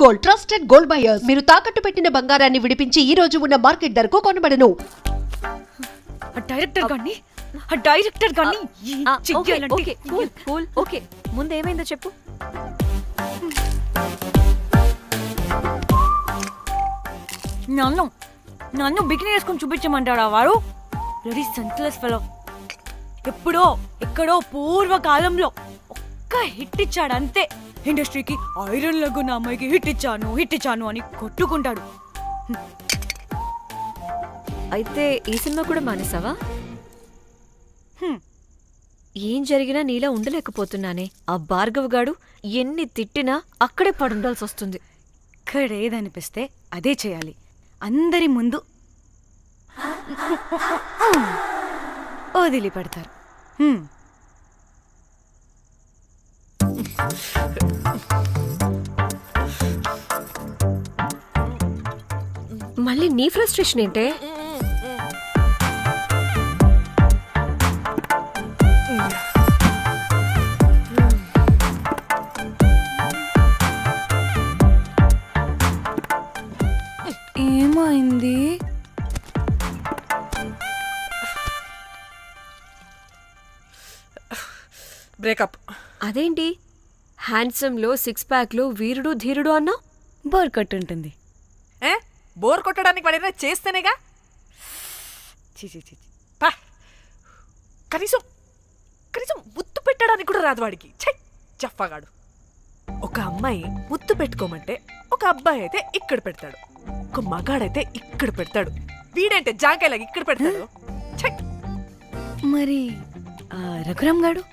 Gold, trusted gold buyers. మీరు తాకట్టు పెట్టిన బంగారాన్ని విడిపించి ఈ రోజు ఉన్న మార్కెట్ ధరకు కొనబడను. డైరెక్టర్ గాని ఓకే ముందు ఏమైందో చెప్పు. నన్ను బికినీ వేసుకొని చూపించమంటాడా వాడు? Very senseless fellow. ఎక్కడో పూర్వకాలంలో ఒక్క హిట్ ఇచ్చాడు అంతే. ఇండస్ట్రీకి ఐరన్ లెగ్ ఉన్న అమ్మాయికి హిట్ ఇచ్చాను అని కొట్టుకుంటాడు. అయితే ఈ సినిమా కూడా మానేసావా? ఏం జరిగినా నీలా ఉండలేకపోతున్నానే. ఆ భార్గవ్ గాడు ఎన్ని తిట్టినా అక్కడే పడుండాల్సి వస్తుంది. ఇక్కడ ఏదనిపిస్తే అదే చేయాలి. అందరి ముందు వదిలిపెడతారు. మళ్ళీ నీ ఫ్రస్ట్రేషన్ ఏంటే? ఏమైంది? బ్రేకప్. అదేంటి హ్యాండ్సమ్ లో 6 ప్యాక్ లో వీరుడు ధీరుడు అన్నా? బోర్ కట్టుంటుంది. బోర్ కొట్టడానికి వాడైనా చేస్తేనేగా. పా, కనీసం ముద్దు పెట్టడానికి కూడా రాదు వాడికి. చెప్పగాడు. ఒక అమ్మాయి ముద్దు పెట్టుకోమంటే ఒక అబ్బాయి అయితే ఇక్కడ పెడతాడు, ఒక మగాడైతే ఇక్కడ పెడతాడు. వీడంటే జాంకాయలాగా ఇక్కడ పెడతాడు. మరి రఘురామ్ గాడు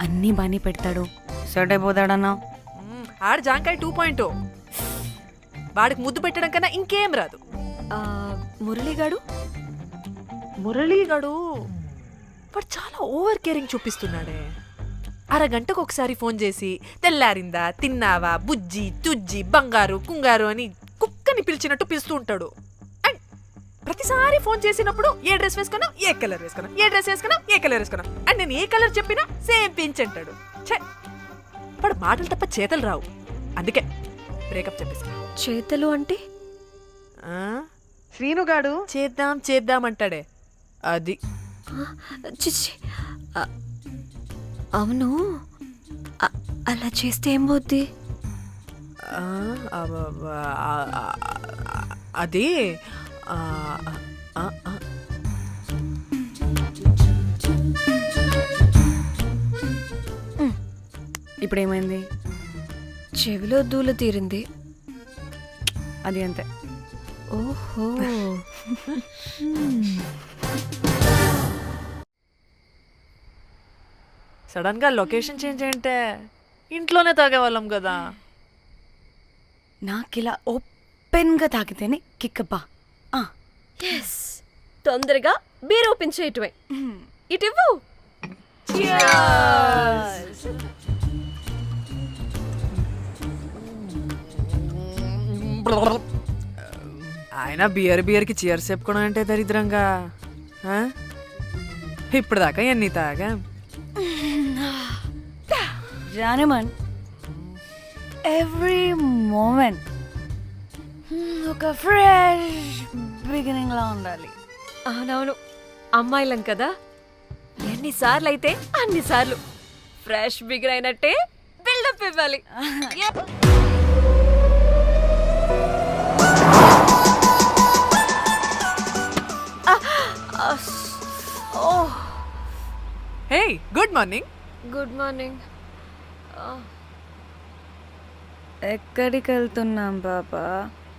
అన్నీ బానే పెడతాడు, సెట్ అయిపోతాడన్నా. ఆడు జాంకాయ 2.0. వాడికి ముద్దు పెట్టడం కన్నా ఇంకేం రాదు. మురళీగాడు వాడు చాలా ఓవర్ కేరింగ్ చూపిస్తున్నాడే. అరగంటకు ఒకసారి ఫోన్ చేసి తెల్లారిందా, తిన్నావా, బుజ్జి తుజ్జి, బంగారు కుంగారు అని కుక్కని పిలిచినట్టు పిలుస్తూ ఉంటాడు. అండ్ ప్రతిసారి ఫోన్ చేసినప్పుడు ఏ డ్రెస్ వేసుకున్నావు, ఏ కలర్ వేసుకున్నావు, ఏ డ్రెస్ వేసుకున్నావు, ఏ కలర్ వేసుకున్నావు అండ్ నేను ఏ కలర్ చెప్పినా సేమ్ పించ్ అంటాడు. వాడు మాటలు తప్ప చేతలు రావు. అందుకే బ్రేకప్ చెప్పేసి. చేతలు అంటే శ్రీనుగాడు చేద్దాం అంటాడే అది. చిచ్చి, అవును అలా చేస్తే ఏం పోద్ది? అది ఇప్పుడేమైంది? చెవిలో దూల తీరింది. అది అంతే. ఓహో. సడన్ గా లొకేషన్ చేంజ్ అంటే ఇంట్లోనే తాగేవాళ్ళం కదా. నాకిలా ఓపెన్ గా తాగితేనే కిక్కబ్బా. తొందరగా బీర్ ఓపెన్ చేయటమే. ఇటివ్వు. ఆయన బియర్కి చీర్స్ చెప్పుకోవడం అంటే దరిద్రంగా. ఇప్పుడు దాకా ఎన్ని తాగా జానమన్. ఎవ్రీ మూమెంట్ ఒక ఫ్రెష్ బిగినింగ్ లా ఉండాలి. అవునవును, అమ్మాయిలం కదా, ఎన్నిసార్లు అయితే అన్నిసార్లు ఫ్రెష్ బిగిన్ అయినట్టే బిల్డప్ ఇవ్వాలి. హే, గుడ్ మార్నింగ్. Good morning. ఎక్కడికి వెళ్తున్నాం పాపా?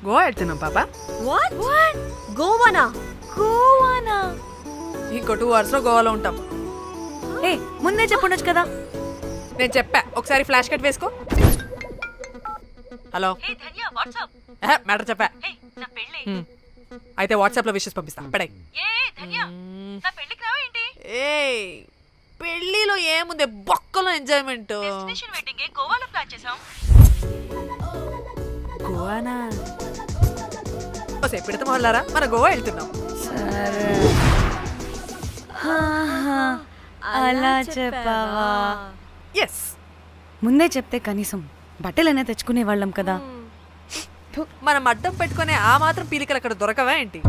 గోవా వెళ్తున్నాం పాపా. వాట్? గోవానా? ఇంకో 2 hours లో గోవాలో ఉంటాం. ముందే చెప్పుండొచ్చు కదా. నేను చెప్పా, ఒకసారి ఫ్లాష్ కట్ వేసుకో. హలో, మ్యాటర్ చెప్పా. అయితే వాట్సాప్ లో విషెస్ పంపిస్తా. పడే. పెళ్లిలో ఏముంది, బొక్కలో ఎంజాయ్మెంట్. గోవానా? పెడతాం వాళ్ళారా, మన గోవా వెళ్తున్నాం. సరే, అలా చెప్పావా? ఎస్. ముందే చెప్తే కనీసం బట్టలైనా తెచ్చుకునే వాళ్ళం కదా. మనం అడ్డం పెట్టుకునే ఆ మాత్రం పీలికలు అక్కడ దొరకవా ఏంటి?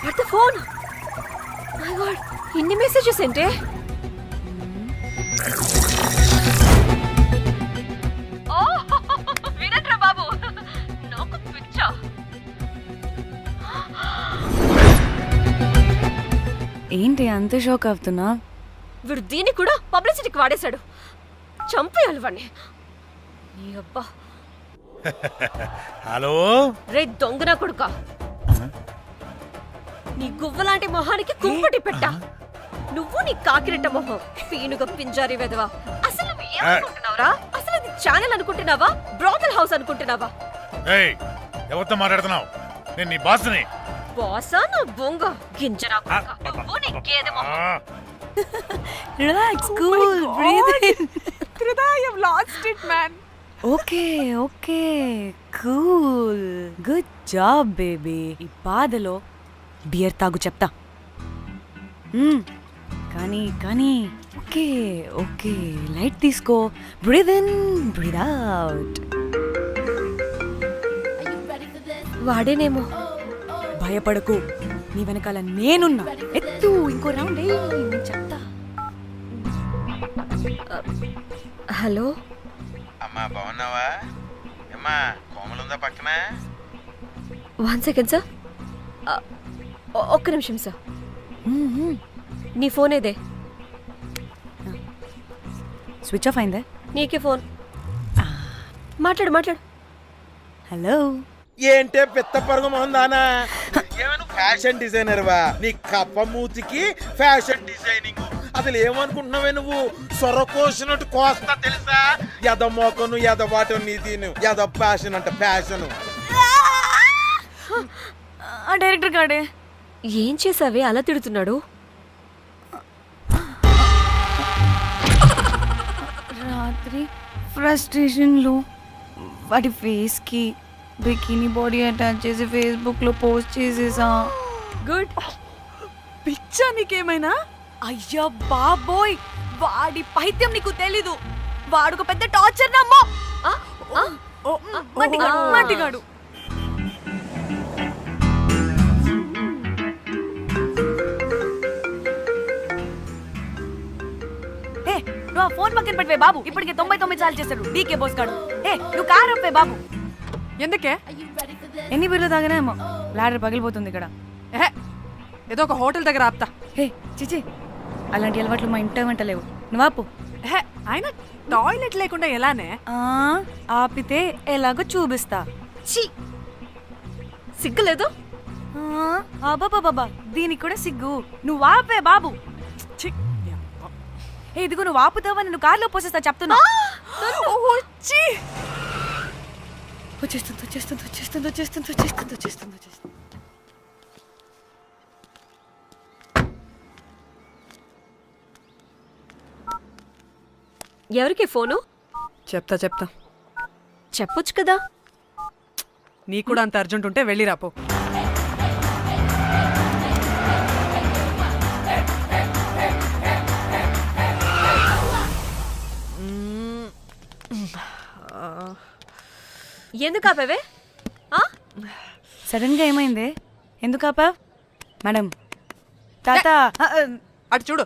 What the phone? My God, ఇన్ని మెసేజెస్ ఏంటే? వినట్రా బాబు, నాకు పిచ్చా. ఏంటి అంత షాక్ అవుతున్నా? వీడు దీన్ని కూడా పబ్లిసిటీకి వాడేశాడు. చంపేయాలి వాడిని. నీ అబ్బా. హలో రే దొంగన కొడుకా, నీ గువ్వలాంటి మొహానికి కుంపటి పెట్ట. నువ్వు నీ కాకిరెట్ట మొహం, పీనుగ పింజారి వెదవా. అసలు నువ్వు ఏమనుకుంటున్నావురా? అసలు ఇది ఛానల్ అనుకుంటున్నావా, బ్రోకల్ హౌస్ అనుకుంటున్నావా? ఏయ్ ఎవరితో మాట్లాడుతున్నావు? నేను నీ బాస్ని. బాసా నా బొంగ గింజరా కొడుకా. నువ్వు నీ గేదె మొహం. Relax, cool, breathe in. I have lost it, man. Okay okay, cool, good job baby. ఈ బాధలో బియర్ తాగు చెప్తా. కానీ కానీ ఓకే ఓకే, లైట్ తీసుకో. Breathe in, breathe out. వాడేనేమో. భయపడకు, నీ వెనకాల నేనున్నా. ఎత్తు, ఇంకో రౌండ్ ఏయ్, నేను చెప్తా. హలో అమ్మా బాగున్నావా? అమ్మా కోమలుందా పక్కన? 1 సెకండ్ సార్. ఒక్క నిమిషం సార్. నీ ఫోన్ ఏదే? స్విచ్ ఆఫ్ అయిందే. నీకే ఫోన్. మాట్లాడు మాట్లాడు. హలో. ఏంటే పెద్ద పరుగు మొహందానా? ఏమైనా ఫ్యాషన్ డిజైనర్ వా? నీ కప్ప మూతికి ఫ్యాషన్ డిజైనింగ్. అసలు ఏమనుకుంటున్నావే నువ్వు? సొర కోసినట్టు కోస్తా తెలుసా? ఎద మోకను ఎద వాటం నీ దీని ఎద ఫ్యాషన్ అంట ఫ్యాషన్. ఆ డైరెక్టర్ గాడే ఏం చేసావే అలా తిడుతున్నాడు? రాత్రి ఫ్రస్ట్రేషన్లో వాడి ఫేస్కి బికినీ బాడీ అటాచ్ చేసి ఫేస్బుక్లో పోస్ట్ చేసేసా. గుడ్. పిచ్చా నీకేమైనా? అయ్యా బాబోయ్, వాడి పైత్యం నీకు తెలీదు. వాడుకు పెద్ద టార్చర్ నమ్మో. మంటిగాడు. నువ్వు ఆ ఫోన్ పక్కన పెట్టవే బాబు. ఇప్పటికే 99 సార్లు చేశాడు డీకే బోస్ గాడు. నువ్వు కారు అప్పే బాబు. ఎందుకే? ఎన్ని బిర్లు తాగినాయేమో, లాడర్ పగిలిపోతుంది ఇక్కడ. ఏదో ఒక హోటల్ దగ్గర ఆపుతా. చిచి, అలాంటి అలవాట్లు మా ఇంట వెంట లేవు. నువ్వు ఆపు. ఆయన టాయిలెట్ లేకుండా ఎలానే? ఆపితే ఎలాగో చూపిస్తా. ఛీ, సిగ్గులేదు? బాబా, దీనికి కూడా సిగ్గు. నువ్వు ఆపే బాబు. ఇదిగో నువ్వు ఆపుతావని నువ్వు కార్లో పోసేస్తా చెప్తున్నా. వచ్చేస్తుంది. ఎవరికి ఫోను? చెప్తా చెప్పొచ్చు కదా. నీ కూడా అంత అర్జెంట్ ఉంటే వెళ్ళి రాపో. ఎందుకు ఆపేవే? సడన్ గా ఏమైంది? ఎందుకు ఆపా? మేడం తాత అటు చూడు.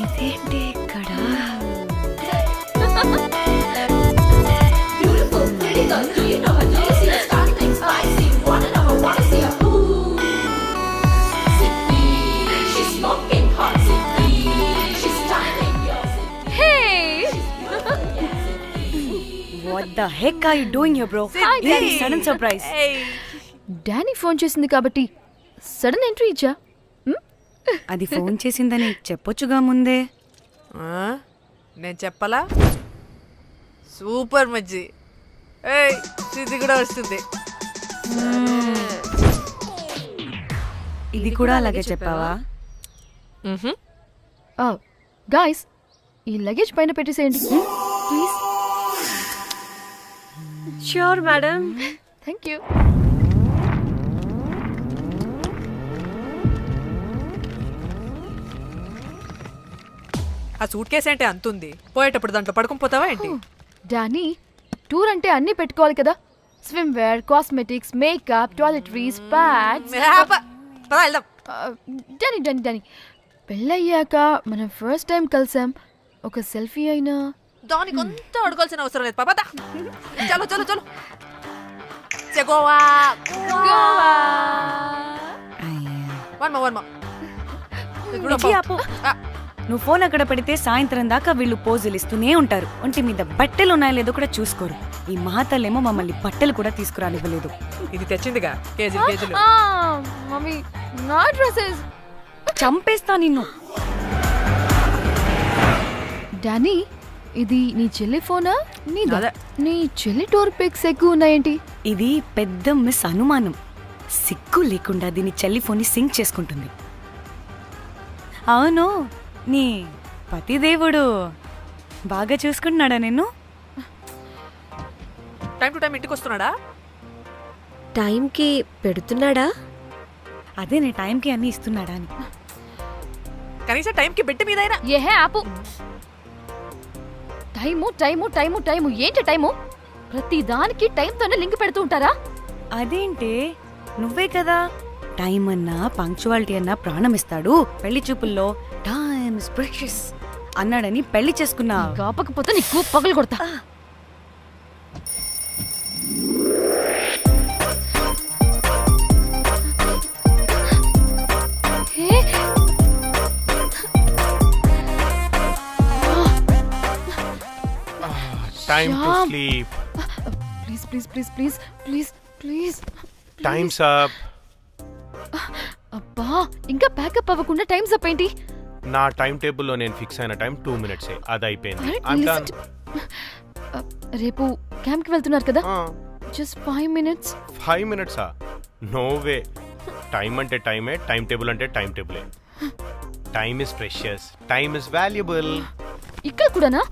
ఇదేంటి ఇక్కడ? What the heck are you doing here, bro? Hey, sudden surprise. Danny phone చేసింది కాబట్టి సడన్ ఎంట్రీ ఇచ్చా. అది ఫోన్ చేసిందని చెప్పొచ్చుగా ముందే. నేను చెప్పలా? సూపర్ మజ్జి. సిద్ధి కూడా వస్తుంది. ఇది కూడా అలాగే చెప్పావా? గాయస్ ఈ లగేజ్ పైన పెట్టేసేయండి please. Sure madam. Thank you. ఆ సూట్ కేసు అంటే అంతుంది, పోయేటప్పుడు దాంట్లో పడుకుని పోతావా ఏంటి? డానీ టూర్ అంటే అన్నీ పెట్టుకోవాలి కదా, swimwear, cosmetics, makeup, toiletries, pads. పద వెళ్దాం. డానీ డానీ డానీ పెళ్ళయ్యాక మనం ఫస్ట్ టైం కలిసాం, ఒక సెల్ఫీ అయినా. దానికి అంతా అడగాల్సిన అవసరం లేదు పాపా. చలో చలో చలో. గోవా వర్మ విజి, ఆపు. నువ్వు ఫోన్ అక్కడ పెడితే సాయంత్రం దాకా వీళ్ళు పోజులు ఇస్తూనే ఉంటారు. ఒంటి మీద బట్టలు ఉన్నాయో లేదో కూడా చూసుకోరు. ఈ మహాతల్లేమో మమ్మల్ని బట్టలు కూడా తీసుకురానివ్వలేదు. ఇది తెచ్చిందిగా కేజీలు కేజీలు. మమ్మీ నా డ్రెస్సెస్. చంపేస్తా నిన్ను. డానీ ఇది నీ చెల్లి ఫోనా నీదా? అదే. నీ చెల్లి టూర్ పిక్స్ ఎక్కువ ఉన్నాయేంటి? ఇది పెద్ద మిస్ అనుమానం. సిగ్గు లేకుండా దీని చెల్లి ఫోన్ని సింక్ చేసుకుంటుంది. అవును, నీ పతిదేవుడు బాగా చూసుకుంటున్నాడా నిన్ను? టైం టు టైం ఇంటికి వస్తున్నాడా? టైంకి పెడుతున్నాడా? అదే నీ టైంకి అన్ని ఇస్తున్నాడా అని. కనీసం టైంకి బెడ్ మీదైనా. ఏహే ఆపు. టైము టైము టైము టైము ఏంటి టైము? ప్రతి దానికి టైంతోనే లింక్ పెడుతూ ఉంటారా? అదేంటే నువ్వే కదా టైం అన్నా పంక్చువాలిటీ అన్నా ప్రాణం ఇస్తాడు, పెళ్లి చూపుల్లో టైమ్ ఇస్ ప్రెషియస్ అన్నాడని పెళ్లి చేసుకున్నా. కాపకపోతే నీకు పగలు కొడతా. Time to Shyam. Sleep. Please please please please please please. Times up. అబ్బా ఇంకా ప్యాకప్ అవ్వకుండా టైమ్స్ అప్ ఏంటి? నా టైం టేబుల్లో నేను ఫిక్స్ అయిన టైం 2 minutes. అది అయిపోయింది. Alright, I'm listen done. రేపు క్యాంప్ కి వెళ్తున్నారు కదా, just 5 minutes. 5 minutes? No way. Time అంటే టైమే, టైం టేబుల్ అంటే టైం టేబులే. Time is precious, time is valuable. ఇక్కడ కూడానా?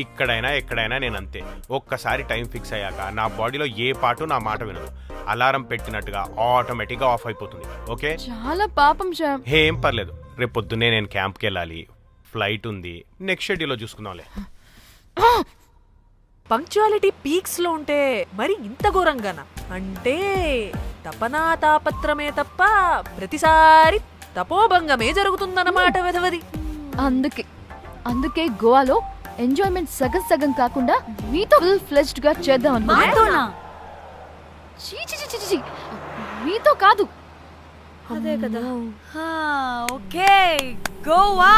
ఇక్కడైనా ఎక్కడైనా నేను అంతే. ఒక్కసారి టైం ఫిక్స్ అయ్యాక నా బాడీలో ఏ పాటు నా మాట వినదు. అలారం పెట్టినట్టుగా ఆటోమేటిక్గా ఆఫ్ అయిపోతుంది. ఓకే, చాలా పాపం శ్యామ్. ఏం పర్లేదు. రేపు పొద్దున్నే నేను క్యాంప్కి వెళ్ళాలి, ఫ్లైట్ ఉంది. నెక్స్ట్ షెడ్యూల్లో చూసుకుందాంలే. పంక్చువాలిటీ పీక్స్ లో ఉంటే మరి ఇంత ఘోరంగానా? అంటే తపనా తాపత్రమే తప్ప ప్రతిసారి తపోభంగమే జరుగుతుందన్నమాట వెధవది. అందుకే గోవాలో ఎంజాయ్మెంట్ సగం సగం కాకుండా మీతో ఫుల్ ఫ్లెజ్డ్ గా చేద్దాం అనుకున్నా. మాతోనా? చీ చీ చీ చీ చీ. మీతో కాదు. అదే కదా. Okay, Goa.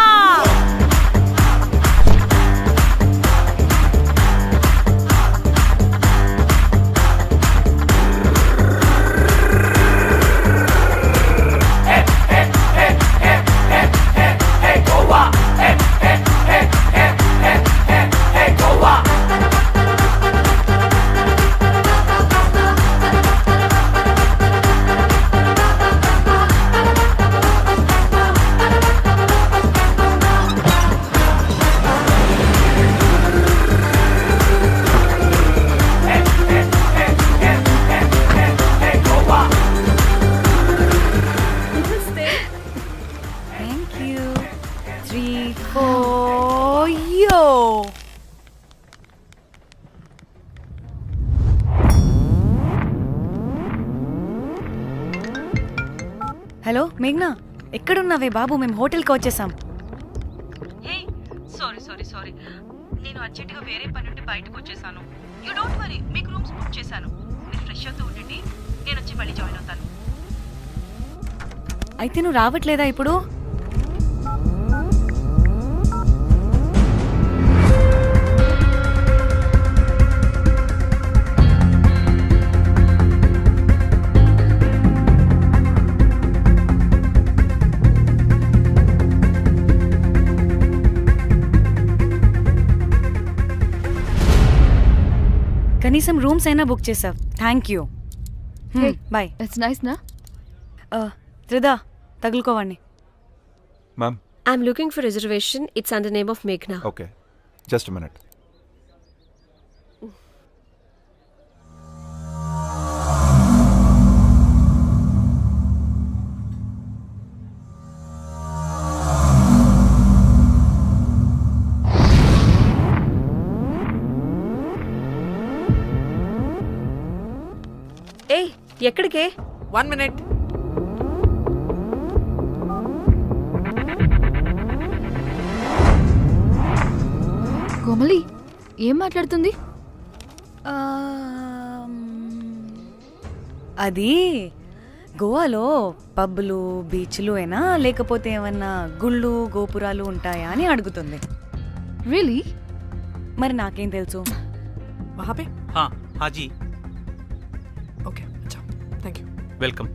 Thank you. 3, 4, yo. Hello మేఘ్నా, ఎక్కడున్నావే బాబు? మేము హోటల్కి వచ్చేసాం. సారీ నేను అర్జెంటుగా వేరే పని నుండి బయటకు వచ్చేసాను. యూ డోంట్ వరీ, మీకు రూమ్స్ బుక్ చేశాను. మీరు ఫ్రెష్ అవుతూ ఉండండి, నేను వచ్చి మళ్ళీ జాయిన్ అవుతాను. అయితే నువ్వు రావట్లేదా ఇప్పుడు? కనీసం రూమ్స్ అయినా బుక్ చేసావు, thank you. Bye. It's nice నా? త్రిదా తగులుకోవండి. Ma'am I'm looking for reservation. It's under name of మేఘ్నా. Okay just minute. ఏయ్ ఎక్కడికే? 1 minute. కోమలి ఏం మాట్లాడుతుంది? అది గోవాలో పబ్బులు బీచ్లు అయినా లేకపోతే ఏమన్నా గుళ్ళు గోపురాలు ఉంటాయా అని అడుగుతుంది. రియలీ? మరి నాకేం తెలుసు? वहाँ पे? हाँ हाँ जी ओके अच्छा थैंक यू. वेलकम.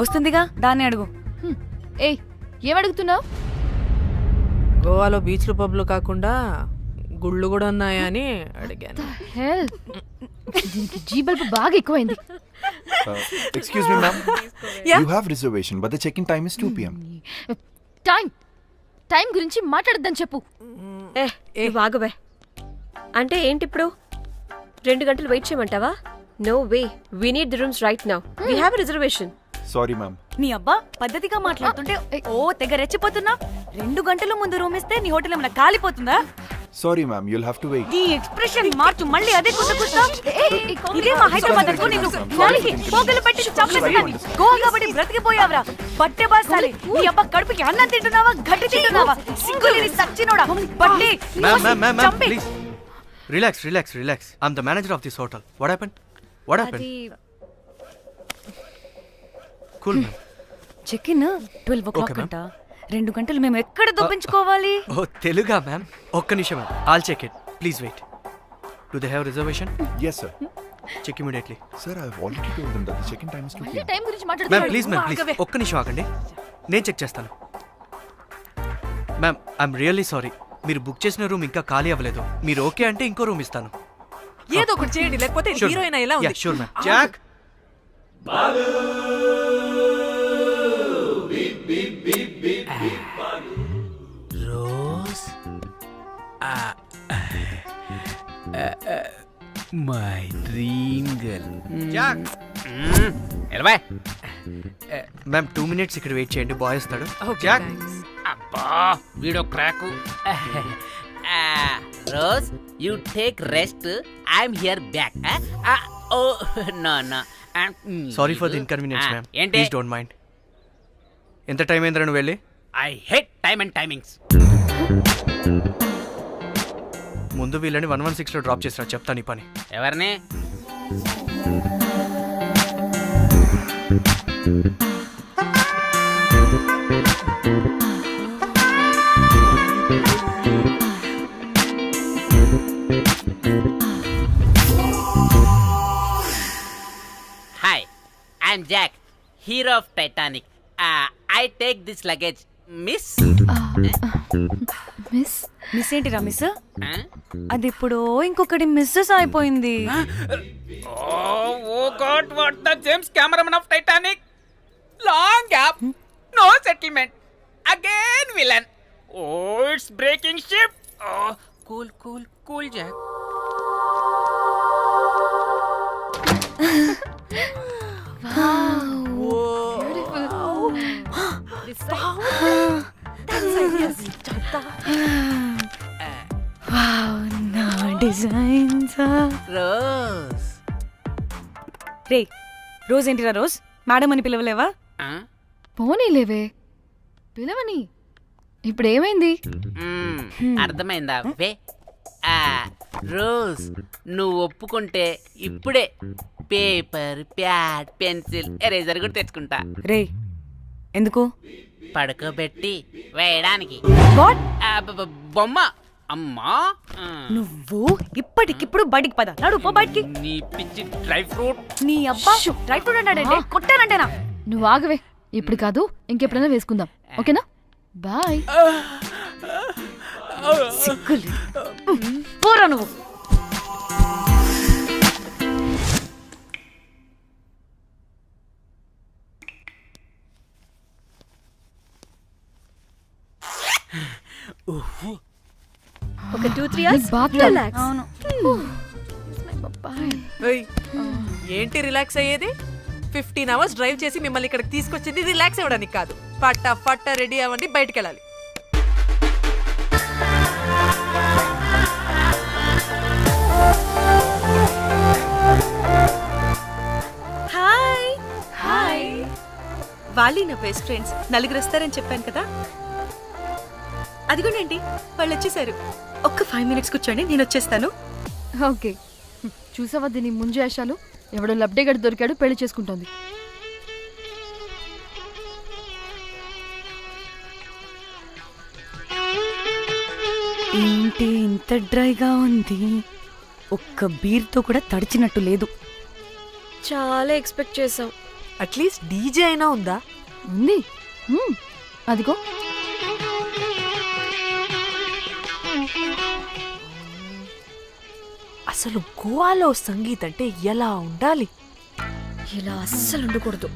వస్తుందిగా దాన్ని అడుగు. ఏయ్ ఏం అడుగుతున్నావు? గోవాలో బీచ్లు పబ్లు కాకుండా గుళ్ళు కూడా ఉన్నాయా అని అడిగాను. హెల్ దీనికి జీబల్బ్ బాగా ఎక్కువైంది. Excuse me ma'am, you have reservation but the check in time is 2 PM. Time గురించి మాట్లాడద్దని చెప్పు. బాగుబే అంటే ఏంటి ఇప్పుడు 2 గంటలు వెయిట్ చేయమంటావా? No way, we need the rooms right now. We have reservation. Sorry ma'am. నీ అబ్బా పద్ధతిగా మాట్లాడుతుంటే ఓ తెగ రెచ్చిపోతున్నా. 2 గంటల ముందు రూమ్ ఇస్తే నీ హోటల్ ఏమైనా కాలిపోతుందా? Sorry ma'am, you'll have to wait. నీ ఎక్స్ప్రెషన్ మార్చు, మళ్ళీ అదే కుట్టుకుంటా. ఇదే మా హైదరాబాద్ అనుకో, నిన్ను నాలికి పోగలు పెట్టి చంపేస్తాను. గోవా కాబట్టి బ్రతికిపోయావరా బట్టే బాసాలి. నీ అబ్బా కడుపుకి అన్నం తింటున్నావా గడ్డి తింటున్నావా? సింగులేని సచ్చినోడా బట్టే చంపే. Please relax. I'm the manager of this hotel. What happened? Cool ma'am. Check in 12 o'clock Okay, ma'am. అంట. 2 గంటలు మేము ఎక్కడ దొప్పించుకోవాలి? Oh తెలుగా ma'am? ఒక్క నిమిషం ma'am. I'll check it. Please wait. Do they have reservation? Yes sir. Check immediately. Sir, I have already told them that the check in time is 2 PM. Time గురించి ma'am మాట్లాడుతున్నాడు. Please ఒక్క నిమిషం ఆగండి, నేను check చేస్తాను. Ma'am I'm really sorry, మీరు book చేసిన room ఇంకా ఖాళీ అవ్వలేదు. మీరు ఓకే అంటే ఇంకో రూమ్ ఇస్తాను. ఏదో ఒకటి చేయండి, లేకపోతే హీరోయిన్ ఎలా ఉంది? Sure ma'am. Jack Rose my dream girl. Jack ఎలవా మ్యామ్ 2 minutes ఇక్కడ వెయిట్ చేయండి, బాయ్ వస్తాడు. Okay, Jack thanks. అబ్బా వీడో crack. Rose you take rest, I'm here back. Oh no no sorry for the inconvenience ma'am, ఏంటి? Please don't mind. ఎంత time అయిందిరా నువ్వు వెళ్ళి? I hate time and timings. ముందు వీళ్ళని 116 లో డ్రాప్ చేసినా, చెప్తాను ఈ పని. ఎవరిని? Hi, I'm Jack, hero of Titanic. I take this luggage miss. Miss ఏంటిరా మిస్? అది ఇప్పుడు ఇంకొకటి మిస్సెస్ అయిపోయింది. Oh God, what the James cameraman of Titanic. Long gap, no settlement, again villain. Oh it's breaking ship. Cool Jack. నా designs. Rose రే Rose ఏంటిరా Rose? Madam అని పిలవలేవా? పోనీలేవే పిలవని. ఇప్పుడు ఏమైంది? అర్థమైందా? వే రోజ్, నువ్వు ఒప్పుకుంటే ఇప్పుడే పేపర్, ప్యాడ్, పెన్సిల్, ఎరేజర్ కూడా తెచ్చుకుంటా. రే ఎందుకు? పడుకోబెట్టి వేయడానికి. వాట్? బొమ్మ. అమ్మా నువ్వు ఇప్పటికిప్పుడు బయటికి పద. నడు పో బయటికి. నీ పిచ్చి డ్రై ఫ్రూట్. నీ అబ్బా డ్రై ఫ్రూట్ అన్నాడంటే కొట్టానంటేనా? నువ్వు ఆగవే, ఇప్పుడు కాదు ఇంకెప్పుడైనా వేసుకుందాం, ఓకేనా? బాయ్. పోరా నువ్వు. ఒక 2-3 hours రిలాక్స్. అవును. ఏయ్, ఏంటి రిలాక్స్ అయ్యేది? 15 hours డ్రైవ్ చేసి మిమ్మల్ని ఇక్కడికి తీసుకొచ్చింది రిలాక్స్ అవ్వడానికి కాదు. పట్ట రెడీ అవ్వండి, బయటికి వెళ్ళాలి. Hi hi. వాళ్ళీ నా బెస్ట్ ఫ్రెండ్స్, నలుగురు వస్తారని చెప్పాను కదా. అదిగోనండి వాళ్ళు వచ్చేసారు. ఒక్క 5 minutes కూర్చోండి, నేను వచ్చేస్తాను. ఓకే, చూసావా దీని ముంజేషాలు? ఎవడో లబ్డేగడ్ దొరికాడు, పెళ్లి చేసుకుంటోంది. ఏంటి ఇంత డ్రైగా ఉంది? ఒక్క బీర్తో కూడా తడిచినట్టు లేదు. చాలా ఎక్స్పెక్ట్ చేసాం. అట్లీస్ట్ డీజే అయినా ఉందా? ఉంది. అదిగో. అసలు గోవాలో సంగీత్ అంటే ఎలా ఉండాలి? ఇలా అస్సలు ఉండకూడదు.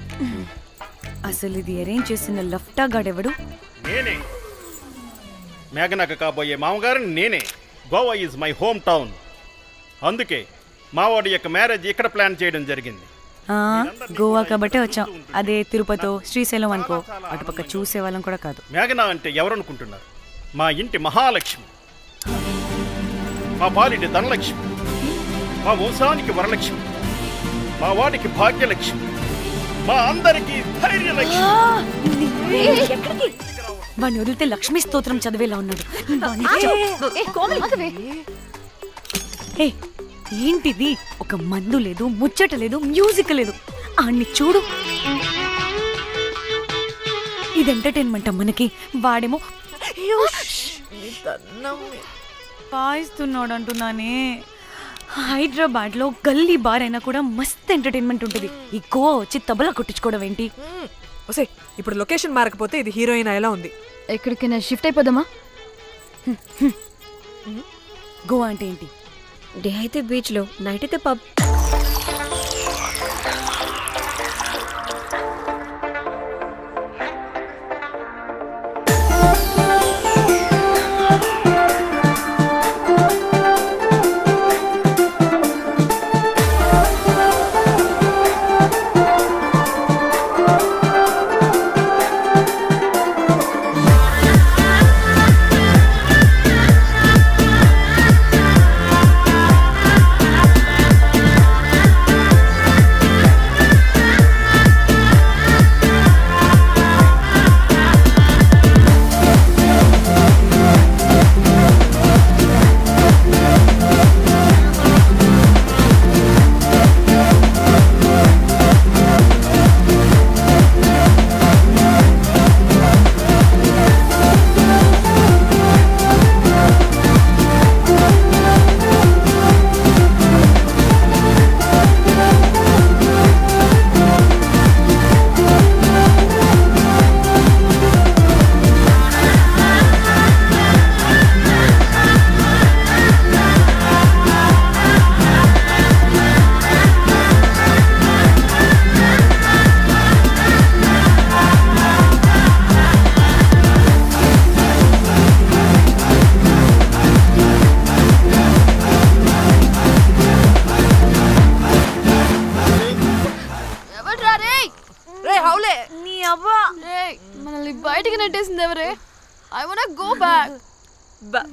అసలు ఇది అరేంజ్ చేసిన లఫ్టా గాడెవడు? నేనే మేఘనకు కాబోయే మామగారు నేనే. Goa is my home town. అందుకే మావాడి యొక్క మ్యారేజ్ ఇక్కడ ప్లాన్ చేయడం జరిగింది. గోవా కాబట్టే వచ్చాం. అదే తిరుపతో శ్రీశైలం అనుకో, అటుపక్క చూసే వాళ్ళం కూడా కాదు. మేఘన అంటే ఎవరనుకుంటున్నారు? మా ఇంటి మహాలక్ష్మి, మా పాలిటి ధనలక్ష్మి, మా వంశానికి వరలక్ష్మి, మా వాడికి భాగ్యలక్ష్మి, మా అందరికీ ధైర్యలక్ష్మి. ఎక్కడికి? వాడిని వదిలితే లక్ష్మీ స్తోత్రం చదివేలా ఉన్నాడు. ఏ, ఏంటిది? ఒక మందు లేదు, ముచ్చట లేదు, మ్యూజిక్ లేదు. ఆన్ని చూడు. ఇది ఎంటర్టైన్మెంట్ మనకి. వాడేమో పాయిస్తున్నాడు అంటున్నానే. హైదరాబాద్ లో గల్లీ బార్ అయినా కూడా మస్త్ ఎంటర్టైన్మెంట్ ఉంటుంది. ఈ గోవా వచ్చి తబలా కొట్టించుకోవడం ఏంటి? ఒసే, ఇప్పుడు లొకేషన్ మారకపోతే ఇది హీరోయిన్ ఎలా ఉంది? ఎక్కడికైనా షిఫ్ట్ అయిపోదామా? గోవా అంటే ఏంటి? డే అయితే బీచ్ లో, నైట్ అయితే పబ్. మనల్ని బయటికి నెట్టేసింది ఎవరే? I want go back.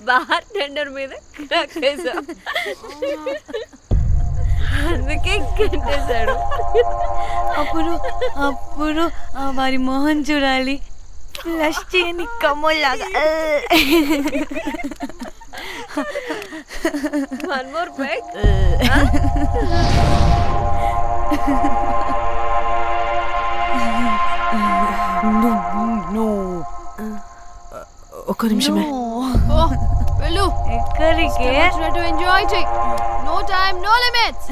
Bar tender మీద క్రాక్ చేసాం, అందుకే కట్టేశాడు. అప్పుడు అప్పుడు వారి మొహం చూడాలి, ఫ్లష్ చేయని కమ్మోలాగా. One more back. ఒక్క నిమిషమే. వెళ్ళు. ఎక్కడికి? ఎంజాయ్ చెయ్. No time, no limits.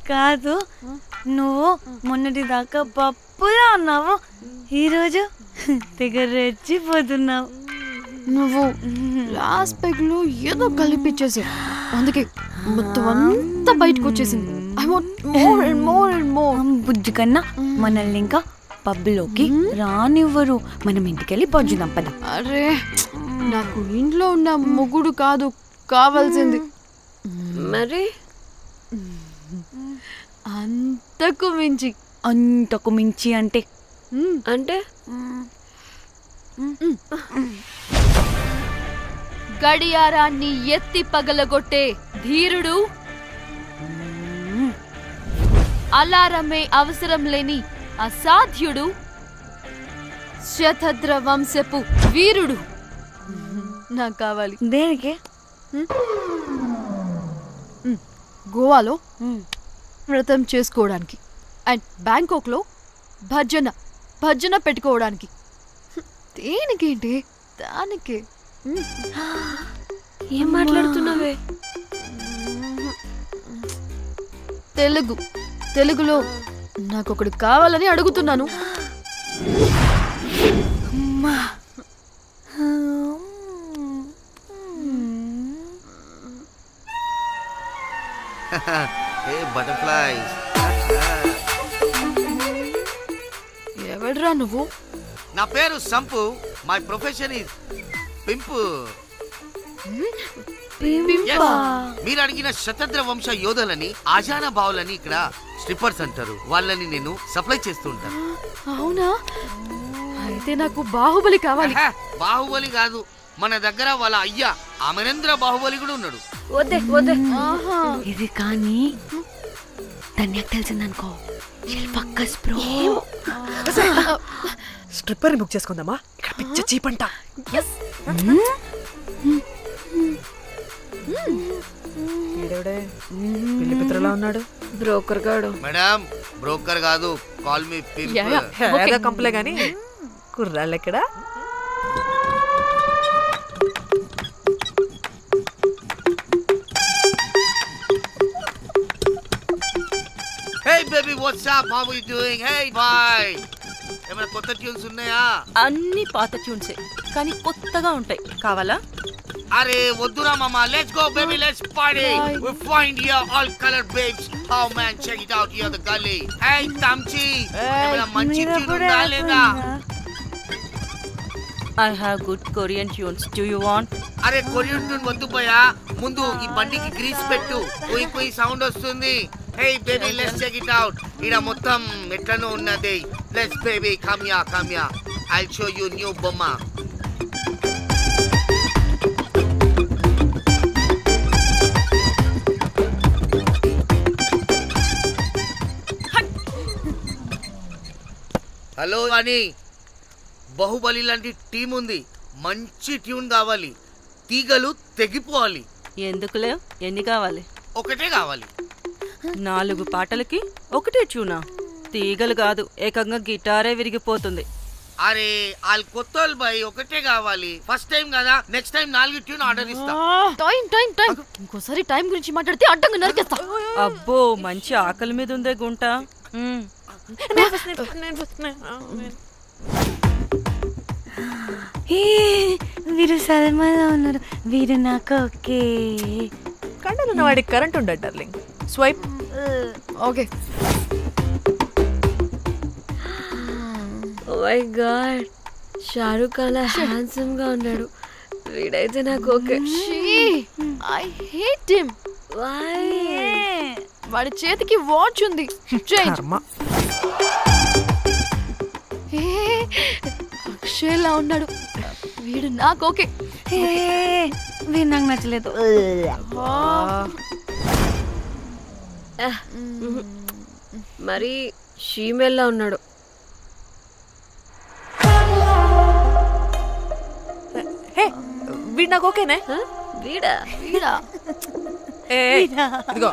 కాదు, నువ్వు మొన్నటి దాకా పప్పులా ఉన్నావు, ఈరోజు తెగ రెచ్చిపోతున్నావు. నువ్వు లాస్ట్ పెగ్ లో ఏదో కలిపిచ్చేసి, అందుకే మొత్తం అంతా బయటకు వచ్చేసింది. I want more and more and more. బుజ్జి కన్నా మనల్ని ఇంకా పబ్లోకి రానివ్వరు. మనం ఇంటికెళ్ళి పంచుదాం పద. అరే నాకు ఇంట్లో ఉన్న మొగుడు కాదు కావాల్సింది, మరి అంతకు మించి. అంతకు మించి అంటే అంటే గడియారాన్ని ఎత్తి పగలగొట్టే ధీరుడు, అలారమే అవసరం లేని అసాధ్యుడు, శతద్ర వంశపు వీరుడు నాకు కావాలి. దేనికి? గోవాలో వ్రతం చేసుకోవడానికి అండ్ బ్యాంకాక్లో భజన పెట్టుకోవడానికి. దేనికేంటి దానికి. ఏం మాట్లాడుతున్నావే? తెలుగులో నాకొకడు కావాలని అడుగుతున్నాను. బటర్ఫ్లైస్. ఎవడ్రా నువ్వు? నా పేరు Sampu. My profession is pimp. Yes. మీరు అడిగిన శతద్ర వంశ యోధులని ఆజానా బావులని ఇక్కడ స్ట్రిప్పర్స్ అంటారు. వాళ్ళని నేను సప్లై చేస్తూ ఉంటాను. అవునా? అయితే నాకు బాహుబలి కావాలి. బాహుబలి కాదు, మన దగ్గర వాళ్ళ అయ్యా అమరేంద్ర బాహుబలి కూడా ఉన్నాడు. వద్దే వద్దే. ఇది కానీ ధన్యకు తెలిసిందనుకో, ఫక్కస్ బ్రో. స్ట్రిప్పర్ బుక్ చేసుకుందామా? ఇక్కడ పిచ్చ చీపంట. పెళ్లి పిత్రలా ఉన్నాడు. బ్రోకర్ గాడు. మేడం బ్రోకర్ కాదు, కాల్ మీ పింప్. కంపలే గాని కుర్రాళ్ళు ఎక్కడ? Hey baby, what's up? How are you doing? Hey bye. ఏమైనా కొత్త ట్యూన్స్ ఉన్నాయా? అన్ని పాత ట్యూన్సే కానీ కొత్తగా ఉంటాయి. కావాలా? అరే వద్దురా మామా. Let's go baby, let's party. We find here all color babes. Oh man, check it out here the gully. Hey Tamchi, ఏమైనా మంచి ట్యూన్ ఉందా లేదా? I have good Korean tunes. Do you want? అరే కొరియన్ ట్యూన్ వద్దు పోయా, ముందు ఈ బండికి గ్రీస్ పెట్టు. కుయ్ కుయ్ సౌండ్ వస్తుంది. Hey baby, let's check it out. ఇడ మొత్తం ఎట్లనో ఉన్నది. Let's baby, come here. I'll show you new బొమ్మ. హలో అని బాహుబలి లాంటి టీం ఉంది. మంచి ట్యూన్ కావాలి. తీగలు తెగిపోవాలి. ఎందుకులే, ఎన్ని కావాలి? ఒకటే కావాలి. 4 పాటలకి ఒకటే ట్యూనా? తీగలు కాదు, ఏకంగా గిటారే విరిగిపోతుంది. అరే వాళ్ళు కొత్త వాళ్ళు బాయ్, ఒకటే కావాలి. ఫస్ట్ టైం కదా, నెక్స్ట్ టైం 4 ట్యూన్ ఆర్డర్ ఇస్తా. టైం ఇంకోసారి టైం గురించి మాట్లాడితే అడ్డంగా నరికేస్తా. అబ్బో, మంచి ఆకలి మీద ఉందే గుంట. వీరు సల్మాలో ఉన్నారు. వీరు నాకు ఓకే. కండలున్న వాడికి కరెంట్ ఉండదు darling. Swipe. Okay. Oh my God, Shahrukh అలా హ్యాండ్సమ్ గా ఉన్నాడు. వీడైతే నాకు ఓకే. I hate him. వాడి చేతికి వాచ్ ఉంది. అక్షయ్లా ఉన్నాడు. వీడు నాకు ఓకే. వీడు నాకు నచ్చలేదు. మరి షీమేల్లా ఉన్నాడు. వీడు నాకు ఓకేనే. వీడా? ఇదిగో